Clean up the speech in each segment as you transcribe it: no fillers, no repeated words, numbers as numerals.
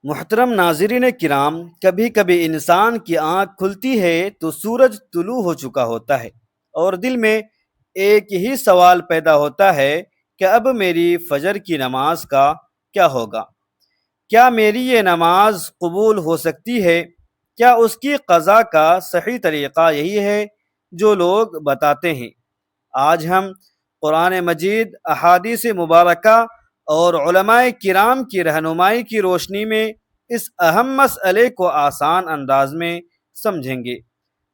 محترم ناظرین کرام، کبھی کبھی انسان کی آنکھ کھلتی ہے تو سورج طلوع ہو چکا ہوتا ہے، اور دل میں ایک ہی سوال پیدا ہوتا ہے کہ اب میری فجر کی نماز کا کیا ہوگا؟ کیا میری یہ نماز قبول ہو سکتی ہے؟ کیا اس کی قضا کا صحیح طریقہ یہی ہے جو لوگ بتاتے ہیں؟ آج ہم قرآن مجید، احادیث مبارکہ اور علماء کرام کی رہنمائی کی روشنی میں اس اہم مسئلے کو آسان انداز میں سمجھیں گے،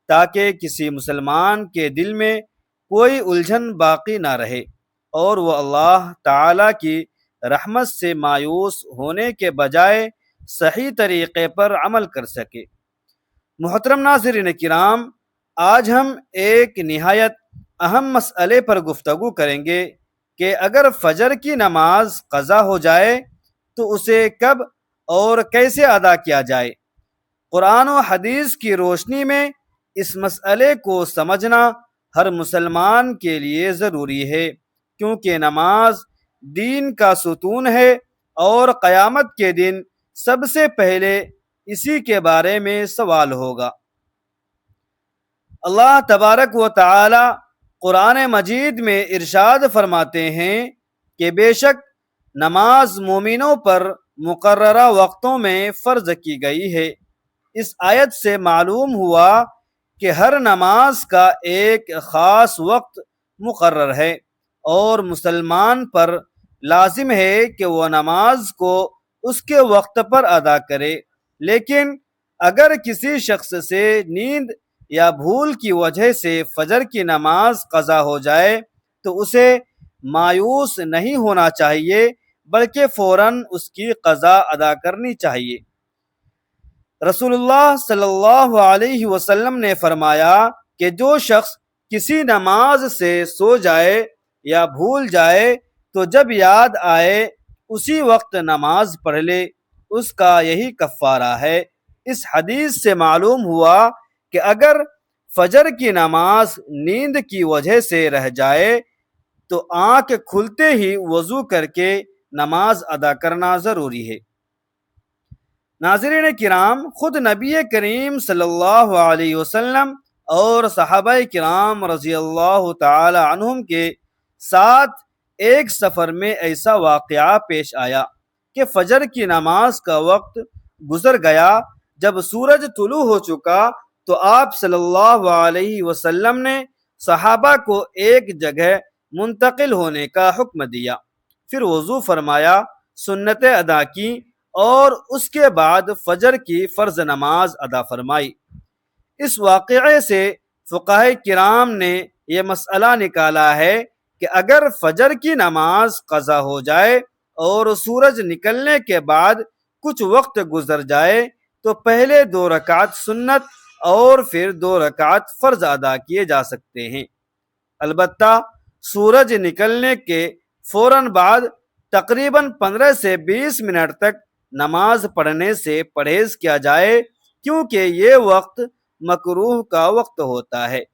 تاکہ کسی مسلمان کے دل میں کوئی الجھن باقی نہ رہے اور وہ اللہ تعالی کی رحمت سے مایوس ہونے کے بجائے صحیح طریقے پر عمل کر سکے۔ محترم ناظرین کرام، آج ہم ایک نہایت اہم مسئلے پر گفتگو کریں گے کہ اگر فجر کی نماز قضا ہو جائے تو اسے کب اور کیسے ادا کیا جائے۔ قرآن و حدیث کی روشنی میں اس مسئلے کو سمجھنا ہر مسلمان کے لیے ضروری ہے، کیونکہ نماز دین کا ستون ہے اور قیامت کے دن سب سے پہلے اسی کے بارے میں سوال ہوگا۔ اللہ تبارک و تعالی قرآن مجید میں ارشاد فرماتے ہیں کہ بے شک نماز مومنوں پر مقررہ وقتوں میں فرض کی گئی ہے۔ اس آیت سے معلوم ہوا کہ ہر نماز کا ایک خاص وقت مقرر ہے اور مسلمان پر لازم ہے کہ وہ نماز کو اس کے وقت پر ادا کرے، لیکن اگر کسی شخص سے نیند یا بھول کی وجہ سے فجر کی نماز قضا ہو جائے تو اسے مایوس نہیں ہونا چاہیے، بلکہ فوراً اس کی قضا ادا کرنی چاہیے۔ رسول اللہ صلی اللہ علیہ وسلم نے فرمایا کہ جو شخص کسی نماز سے سو جائے یا بھول جائے تو جب یاد آئے اسی وقت نماز پڑھ لے، اس کا یہی کفارہ ہے۔ اس حدیث سے معلوم ہوا کہ اگر فجر کی نماز نیند کی وجہ سے رہ جائے تو آنکھ کھلتے ہی وضو کر کے نماز ادا کرنا ضروری ہے۔ ناظرین کرام، خود نبی کریم صلی اللہ علیہ وسلم اور صحابہ کرام رضی اللہ تعالی عنہم کے ساتھ ایک سفر میں ایسا واقعہ پیش آیا کہ فجر کی نماز کا وقت گزر گیا۔ جب سورج طلوع ہو چکا تو آپ صلی اللہ علیہ وسلم نے صحابہ کو ایک جگہ منتقل ہونے کا حکم دیا، پھر وضو فرمایا، سنتیں ادا کی اور اس کے بعد فجر کی فرض نماز ادا فرمائی۔ اس واقعے سے فقہاء کرام نے یہ مسئلہ نکالا ہے کہ اگر فجر کی نماز قضا ہو جائے اور سورج نکلنے کے بعد کچھ وقت گزر جائے تو پہلے 2 رکعت سنت اور پھر 2 رکعت فرض ادا کیے جا سکتے ہیں۔ البتہ سورج نکلنے کے فوراً بعد تقریباً 15 سے 20 منٹ تک نماز پڑھنے سے پرہیز کیا جائے، کیونکہ یہ وقت مکروہ کا وقت ہوتا ہے۔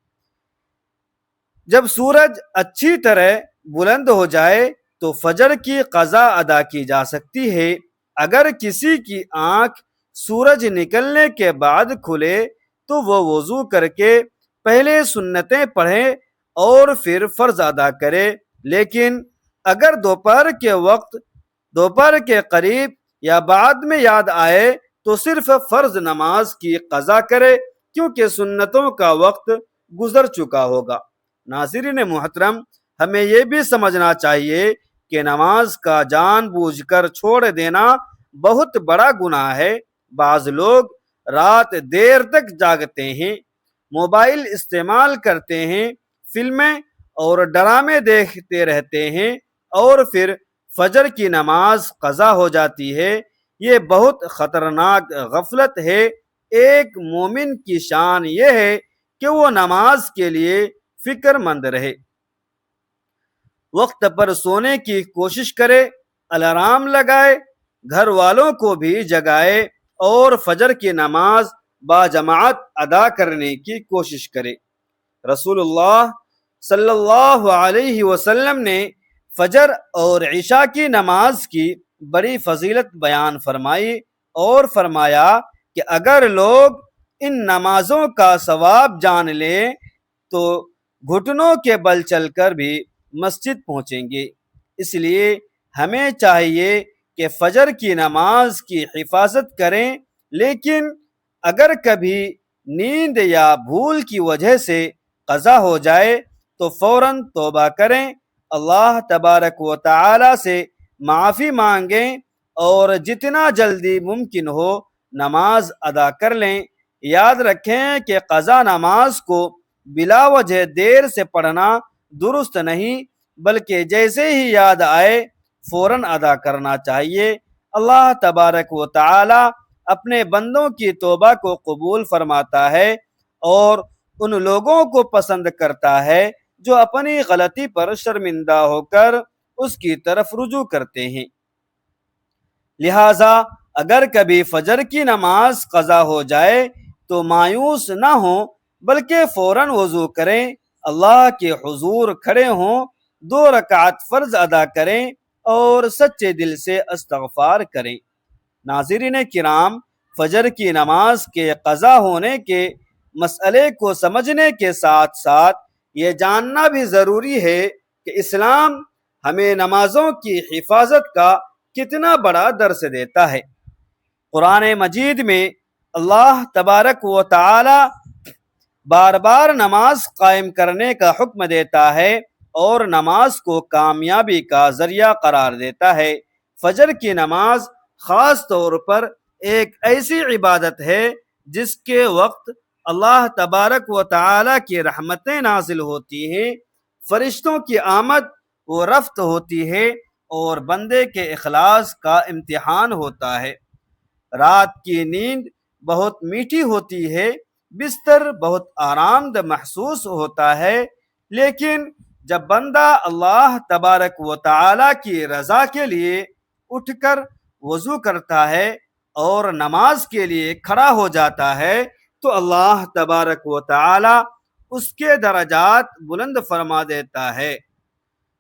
جب سورج اچھی طرح بلند ہو جائے تو فجر کی قضا ادا کی جا سکتی ہے۔ اگر کسی کی آنکھ سورج نکلنے کے بعد کھلے تو وہ وضو کر کے پہلے سنتیں پڑھے اور پھر فرض ادا کرے، لیکن اگر دوپہر کے قریب یا بعد میں یاد آئے تو صرف فرض نماز کی قضا کرے، کیونکہ سنتوں کا وقت گزر چکا ہوگا۔ ناظرین محترم، ہمیں یہ بھی سمجھنا چاہیے کہ نماز کا جان بوجھ کر چھوڑ دینا بہت بڑا گناہ ہے۔ بعض لوگ رات دیر تک جاگتے ہیں، موبائل استعمال کرتے ہیں، فلمیں اور ڈرامے دیکھتے رہتے ہیں اور پھر فجر کی نماز قضا ہو جاتی ہے۔ یہ بہت خطرناک غفلت ہے۔ ایک مومن کی شان یہ ہے کہ وہ نماز کے لیے فکر مند رہے، وقت پر سونے کی کوشش کرے، الارم لگائے، گھر والوں کو بھی جگائے اور فجر کی نماز باجماعت ادا کرنے کی کوشش کرے۔ رسول اللہ صلی اللہ علیہ وسلم نے فجر اور عشاء کی نماز کی بڑی فضیلت بیان فرمائی۔ اور فرمایا کہ اگر لوگ ان نمازوں کا ثواب جان لیں تو گھٹنوں کے بل چل کر بھی مسجد پہنچیں گے۔ اس لیے ہمیں چاہیے کہ فجر کی نماز کی حفاظت کریں، لیکن اگر کبھی نیند یا بھول کی وجہ سے قضا ہو جائے تو فوراً توبہ کریں، اللہ تبارک و تعالی سے معافی مانگیں اور جتنا جلدی ممکن ہو نماز ادا کر لیں۔ یاد رکھیں کہ قضا نماز کو بلا وجہ دیر سے پڑھنا درست نہیں، بلکہ جیسے ہی یاد آئے فوراً ادا کرنا چاہیے۔ اللہ تبارک و تعالی اپنے بندوں کی توبہ کو قبول فرماتا ہے اور ان لوگوں کو پسند کرتا ہے جو اپنی غلطی پر شرمندہ ہو کر اس کی طرف رجوع کرتے ہیں۔ لہٰذا اگر کبھی فجر کی نماز قضا ہو جائے تو مایوس نہ ہوں، بلکہ فوراً وضو کریں، اللہ کے حضور کھڑے ہوں، 2 رکعت فرض ادا کریں اور سچے دل سے استغفار کریں۔ ناظرین کرام، فجر کی نماز کے قضا ہونے کے مسئلے کو سمجھنے کے ساتھ ساتھ یہ جاننا بھی ضروری ہے کہ اسلام ہمیں نمازوں کی حفاظت کا کتنا بڑا درس دیتا ہے۔ قرآن مجید میں اللہ تبارک و تعالی بار بار نماز قائم کرنے کا حکم دیتا ہے اور نماز کو کامیابی کا ذریعہ قرار دیتا ہے۔ فجر کی نماز خاص طور پر ایک ایسی عبادت ہے جس کے وقت اللہ تبارک و تعالی کی رحمتیں نازل ہوتی ہیں، فرشتوں کی آمد و رفت ہوتی ہے اور بندے کے اخلاص کا امتحان ہوتا ہے۔ رات کی نیند بہت میٹھی ہوتی ہے، بستر بہت آرام دہ محسوس ہوتا ہے، لیکن جب بندہ اللہ تبارک و تعالی کی رضا کے لیے اٹھ کر وضو کرتا ہے اور نماز کے لیے کھڑا ہو جاتا ہے تو اللہ تبارک و تعالی اس کے درجات بلند فرما دیتا ہے۔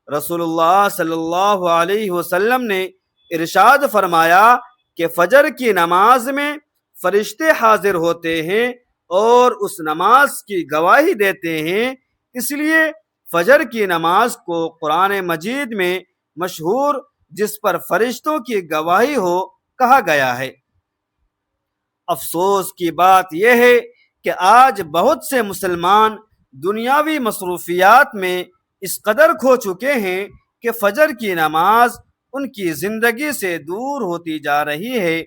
رسول اللہ صلی اللہ علیہ وسلم نے ارشاد فرمایا کہ فجر کی نماز میں فرشتے حاضر ہوتے ہیں اور اس نماز کی گواہی دیتے ہیں، اس لیے فجر کی نماز کو قرآن مجید میں مشہور جس پر فرشتوں کی گواہی ہو کہا گیا ہے۔ افسوس کی بات یہ ہے کہ آج بہت سے مسلمان دنیاوی مصروفیات میں اس قدر کھو چکے ہیں کہ فجر کی نماز ان کی زندگی سے دور ہوتی جا رہی ہے۔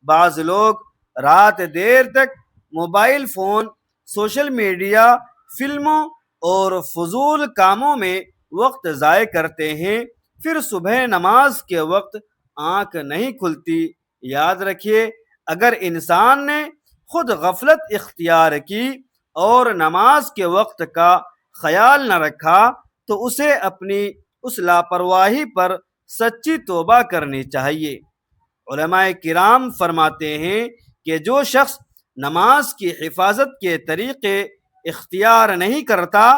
بعض لوگ رات دیر تک موبائل فون، سوشل میڈیا، فلموں اور فضول کاموں میں وقت ضائع کرتے ہیں، پھر صبح نماز کے وقت آنکھ نہیں کھلتی۔ یاد رکھیے، اگر انسان نے خود غفلت اختیار کی اور نماز کے وقت کا خیال نہ رکھا تو اسے اپنی اس لاپرواہی پر سچی توبہ کرنی چاہیے۔ علماء کرام فرماتے ہیں کہ جو شخص نماز کی حفاظت کے طریقے اختیار نہیں کرتا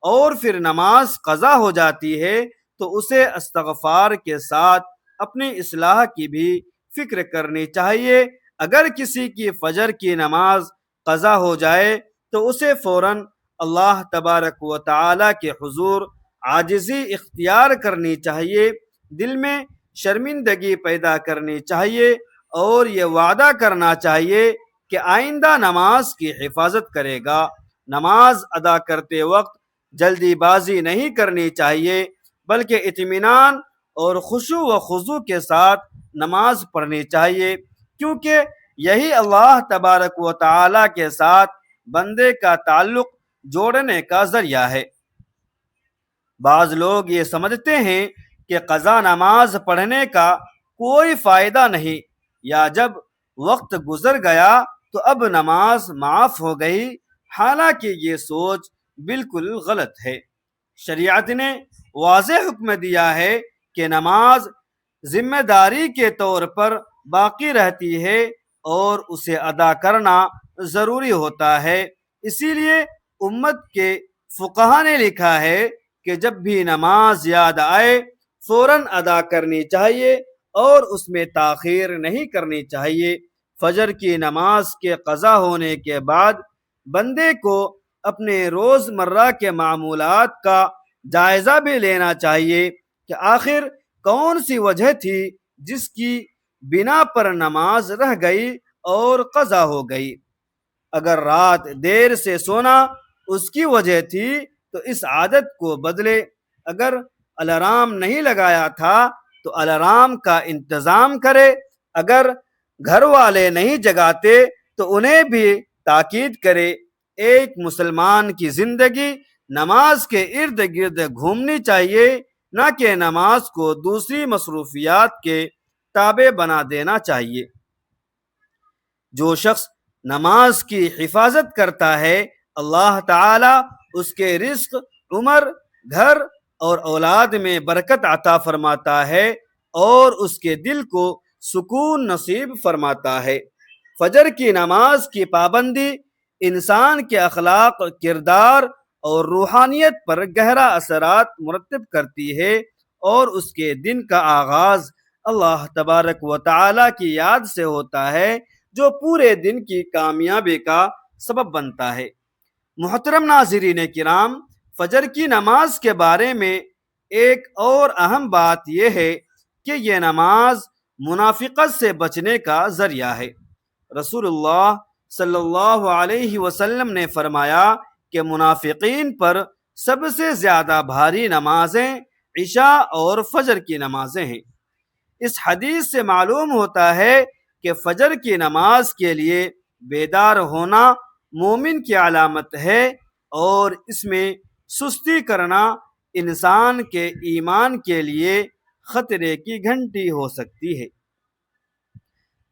اور پھر نماز قضا ہو جاتی ہے تو اسے استغفار کے ساتھ اپنی اصلاح کی بھی فکر کرنی چاہیے۔ اگر کسی کی فجر کی نماز قضا ہو جائے تو اسے فوراً اللہ تبارک و تعالی کے حضور عاجزی اختیار کرنی چاہیے، دل میں شرمندگی پیدا کرنی چاہیے اور یہ وعدہ کرنا چاہیے کہ آئندہ نماز کی حفاظت کرے گا۔ نماز ادا کرتے وقت جلدی بازی نہیں کرنی چاہیے، بلکہ اطمینان اور خشوع و خضوع کے ساتھ نماز پڑھنی چاہیے، کیونکہ یہی اللہ تبارک و تعالی کے ساتھ بندے کا تعلق جوڑنے کا ذریعہ ہے۔ بعض لوگ یہ سمجھتے ہیں کہ قضا نماز پڑھنے کا کوئی فائدہ نہیں، یا جب وقت گزر گیا تو اب نماز معاف ہو گئی، حالانکہ یہ سوچ بالکل غلط ہے۔ شریعت نے واضح حکم دیا ہے کہ نماز ذمہ داری کے طور پر باقی رہتی ہے اور اسے ادا کرنا ضروری ہوتا ہے۔ اسی لیے امت کے فقہا نے لکھا ہے کہ جب بھی نماز یاد آئے فوراً ادا کرنی چاہیے اور اس میں تاخیر نہیں کرنی چاہیے۔ فجر کی نماز کے قضا ہونے کے بعد بندے کو اپنے روزمرہ کے معمولات کا جائزہ بھی لینا چاہیے کہ آخر کون سی وجہ تھی جس کی بنا پر نماز رہ گئی اور قضا ہو گئی۔ اگر رات دیر سے سونا اس کی وجہ تھی تو اس عادت کو بدلے۔ اگر الارم نہیں لگایا تھا تو الارم کا انتظام کرے۔ اگر گھر والے نہیں جگاتے تو انہیں بھی تاکید کرے۔ ایک مسلمان کی زندگی نماز کے ارد گرد گھومنی چاہیے، نہ کہ نماز کو دوسری مصروفیات کے تابع بنا دینا چاہیے۔ جو شخص نماز کی حفاظت کرتا ہے اللہ تعالی اس کے رزق، عمر، گھر اور اولاد میں برکت عطا فرماتا ہے اور اس کے دل کو سکون نصیب فرماتا ہے۔ فجر کی نماز کی پابندی انسان کے اخلاق، کردار اور روحانیت پر گہرا اثرات مرتب کرتی ہے اور اس کے دن کا آغاز اللہ تبارک و تعالی کی یاد سے ہوتا ہے، جو پورے دن کی کامیابی کا سبب بنتا ہے۔ محترم ناظرین کرام، فجر کی نماز کے بارے میں ایک اور اہم بات یہ ہے کہ یہ نماز منافقت سے بچنے کا ذریعہ ہے۔ رسول اللہ صلی اللہ علیہ وسلم نے فرمایا کہ منافقین پر سب سے زیادہ بھاری نمازیں عشاء اور فجر کی نمازیں ہیں۔ اس حدیث سے معلوم ہوتا ہے کہ فجر کی نماز کے لیے بیدار ہونا مومن کی علامت ہے اور اس میں سستی کرنا انسان کے ایمان کے لیے خطرے کی گھنٹی ہو سکتی ہے۔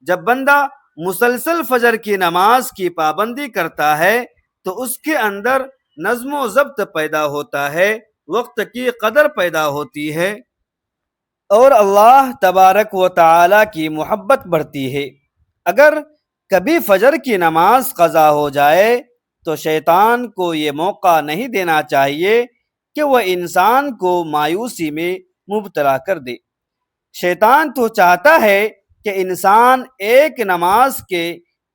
جب بندہ مسلسل فجر کی نماز کی پابندی کرتا ہے تو اس کے اندر نظم و ضبط پیدا ہوتا ہے، وقت کی قدر پیدا ہوتی ہے اور اللہ تبارک و تعالی کی محبت بڑھتی ہے۔ اگر کبھی فجر کی نماز قضا ہو جائے تو شیطان کو یہ موقع نہیں دینا چاہیے کہ وہ انسان کو مایوسی میں مبتلا کر دے۔ شیطان تو چاہتا ہے کہ انسان ایک نماز کے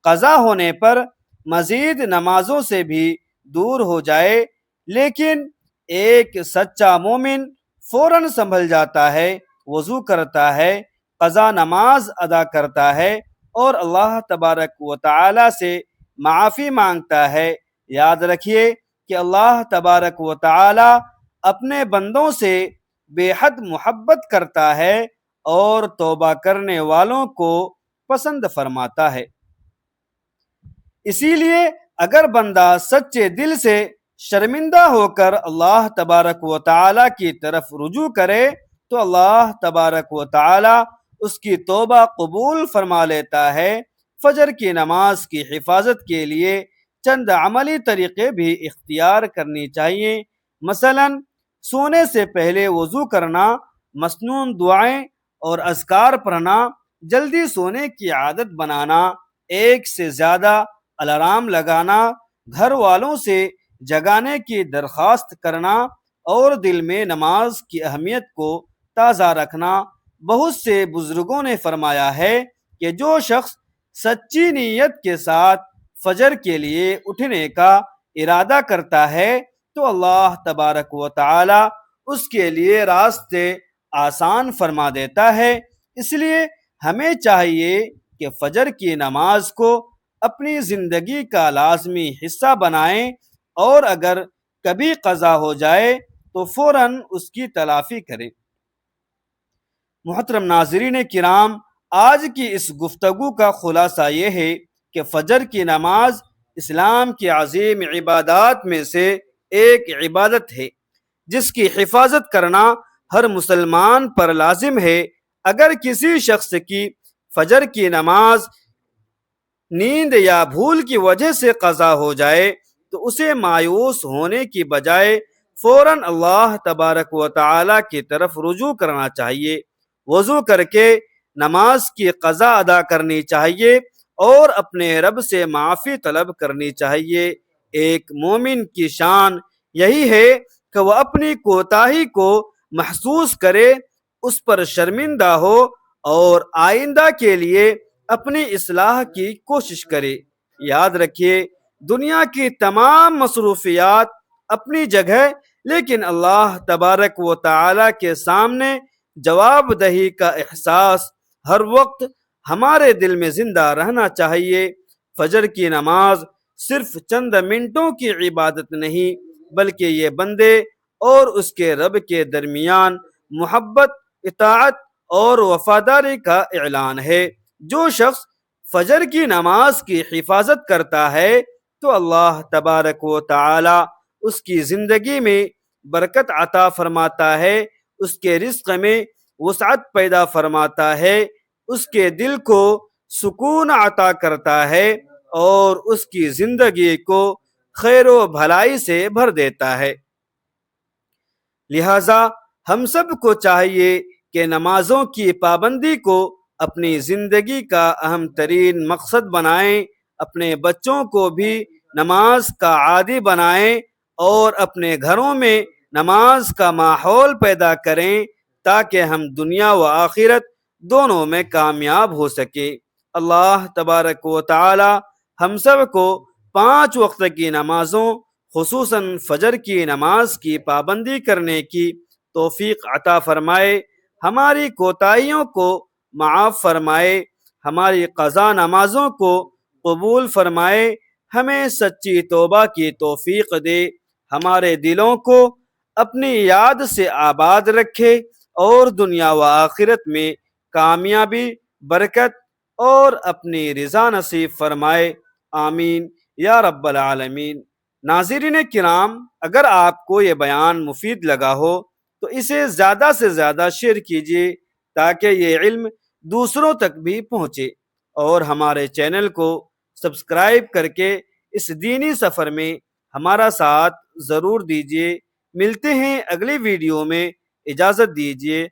قضا ہونے پر مزید نمازوں سے بھی دور ہو جائے، لیکن ایک سچا مومن فوراً سنبھل جاتا ہے، وضو کرتا ہے، قضا نماز ادا کرتا ہے اور اللہ تبارک و تعالی سے معافی مانگتا ہے۔ یاد رکھیے کہ اللہ تبارک و تعالی اپنے بندوں سے بے حد محبت کرتا ہے اور توبہ کرنے والوں کو پسند فرماتا ہے۔ اسی لیے اگر بندہ سچے دل سے شرمندہ ہو کر اللہ تبارک و تعالی کی طرف رجوع کرے تو اللہ تبارک و تعالی اس کی توبہ قبول فرما لیتا ہے۔ فجر کی نماز کی حفاظت کے لیے چند عملی طریقے بھی اختیار کرنی چاہیے، مثلا سونے سے پہلے وضو کرنا، مسنون دعائیں اور اذکار پڑھنا، جلدی سونے کی عادت بنانا، ایک سے زیادہ الارم لگانا، گھر والوں سے جگانے کی درخواست کرنا اور دل میں نماز کی اہمیت کو تازہ رکھنا۔ بہت سے بزرگوں نے فرمایا ہے کہ جو شخص سچی نیت کے ساتھ فجر کے لیے اٹھنے کا ارادہ کرتا ہے تو اللہ تبارک و تعالی اس کے لیے راستے آسان فرما دیتا ہے۔ اس لیے ہمیں چاہیے کہ فجر کی نماز کو اپنی زندگی کا لازمی حصہ بنائیں اور اگر کبھی قضا ہو جائے تو فوراً اس کی تلافی کریں۔ محترم ناظرین کرام، آج کی اس گفتگو کا خلاصہ یہ ہے کہ فجر کی نماز اسلام کی عظیم عبادات میں سے ایک عبادت ہے جس کی حفاظت کرنا ہر مسلمان پر لازم ہے۔ اگر کسی شخص کی فجر کی نماز نیند یا بھول کی وجہ سے قضا ہو جائے تو اسے مایوس ہونے کی بجائے فوراً اللہ تبارک و تعالی کی طرف رجوع کرنا چاہیے، وضو کر کے نماز کی قضا ادا کرنی چاہیے اور اپنے رب سے معافی طلب کرنی چاہیے۔ ایک مومن کی شان یہی ہے کہ وہ اپنی کوتاہی کو محسوس کرے، اس پر شرمندہ ہو اور آئندہ کے لیے اپنی اصلاح کی کوشش کرے۔ یاد رکھیے، دنیا کی تمام مصروفیات اپنی جگہ، لیکن اللہ تبارک و تعالی کے سامنے جواب دہی کا احساس ہر وقت ہمارے دل میں زندہ رہنا چاہیے۔ فجر کی نماز صرف چند منٹوں کی عبادت نہیں، بلکہ یہ بندے اور اس کے رب کے درمیان محبت، اطاعت اور وفاداری کا اعلان ہے۔ جو شخص فجر کی نماز کی حفاظت کرتا ہے تو اللہ تبارک و تعالی اس کی زندگی میں برکت عطا فرماتا ہے، اس کے رزق میں وسعت پیدا فرماتا ہے، اس کے دل کو سکون عطا کرتا ہے اور اس کی زندگی کو خیر و بھلائی سے بھر دیتا ہے۔ لہذا ہم سب کو چاہیے کہ نمازوں کی پابندی کو اپنی زندگی کا اہم ترین مقصد بنائیں، اپنے بچوں کو بھی نماز کا عادی بنائیں اور اپنے گھروں میں نماز کا ماحول پیدا کریں تاکہ ہم دنیا و آخرت دونوں میں کامیاب ہو سکے۔ اللہ تبارک و تعالی ہم سب کو 5 وقت کی نمازوں، خصوصاً فجر کی نماز کی پابندی کرنے کی توفیق عطا فرمائے، ہماری کوتاہیوں کو معاف فرمائے، ہماری قضا نمازوں کو قبول فرمائے، ہمیں سچی توبہ کی توفیق دے، ہمارے دلوں کو اپنی یاد سے آباد رکھے اور دنیا و آخرت میں کامیابی، برکت اور اپنی رضا نصیب فرمائے، آمین یا رب العالمین۔ ناظرین کرام، اگر آپ کو یہ بیان مفید لگا ہو تو اسے زیادہ سے زیادہ شیئر کیجیے تاکہ یہ علم دوسروں تک بھی پہنچے، اور ہمارے چینل کو سبسکرائب کر کے اس دینی سفر میں ہمارا ساتھ ضرور دیجیے۔ ملتے ہیں اگلی ویڈیو میں، اجازت دیجیے۔